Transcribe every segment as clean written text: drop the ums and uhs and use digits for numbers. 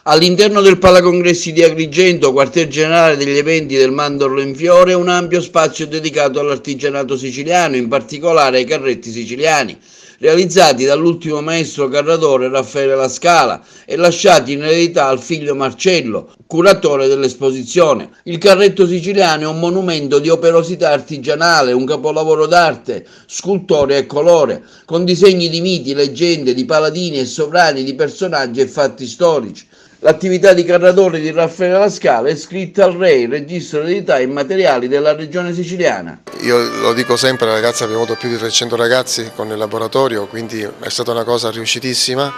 All'interno del Palacongressi di Agrigento, quartier generale degli eventi del Mandorlo in Fiore, un ampio spazio dedicato all'artigianato siciliano, in particolare ai carretti siciliani, realizzati dall'ultimo maestro carratore Raffaele La Scala e lasciati in eredità al figlio Marcello, curatore dell'esposizione. Il carretto siciliano è un monumento di operosità artigianale, un capolavoro d'arte, scultore e colore, con disegni di miti, leggende, di paladini e sovrani, di personaggi e fatti storici. L'attività di carratore di Raffaele La Scala è iscritta al REI, Registro Eredità Immateriali della Regione Siciliana. Io lo dico sempre, la ragazza, abbiamo avuto più di 300 ragazzi con il laboratorio, quindi è stata una cosa riuscitissima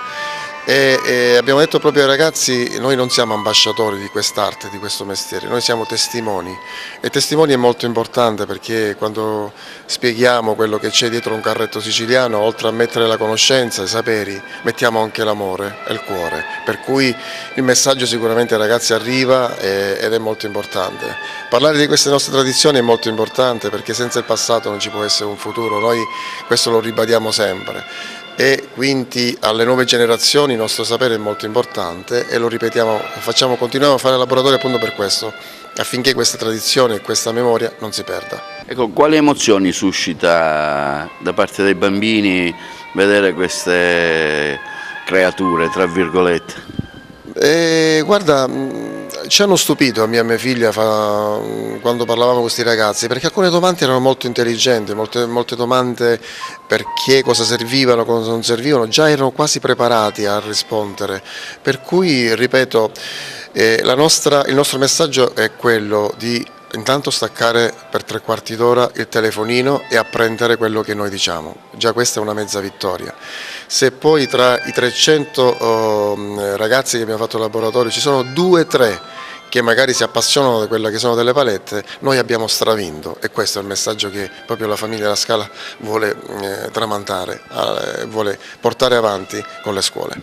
e abbiamo detto proprio ai ragazzi: noi non siamo ambasciatori di quest'arte, di questo mestiere, noi siamo testimoni, e testimoni è molto importante, perché quando spieghiamo quello che c'è dietro un carretto siciliano, oltre a mettere la conoscenza, i saperi, mettiamo anche l'amore e il cuore, per cui il messaggio sicuramente ai ragazzi arriva ed è molto importante. Parlare di queste nostre tradizioni è molto importante, perché senza il passato non ci può essere un futuro, noi questo lo ribadiamo sempre. E quindi alle nuove generazioni il nostro sapere è molto importante e lo ripetiamo, continuiamo a fare laboratori appunto per questo, affinché questa tradizione e questa memoria non si perda. Ecco, quali emozioni suscita da parte dei bambini vedere queste creature, tra virgolette? Guarda, ci hanno stupito a mia e mia figlia quando parlavamo con questi ragazzi, perché alcune domande erano molto intelligenti, molte domande perché, cosa servivano, cosa non servivano, già erano quasi preparati a rispondere, per cui, ripeto, il nostro messaggio è quello di intanto staccare per 3/4 d'ora il telefonino e apprendere quello che noi diciamo, già questa è una mezza vittoria. Se poi tra i 300 ragazzi che abbiamo fatto il laboratorio ci sono 2-3 che magari si appassionano di quelle che sono delle palette, noi abbiamo stravinto, e questo è il messaggio che proprio la famiglia La Scala vuole tramandare, vuole portare avanti con le scuole.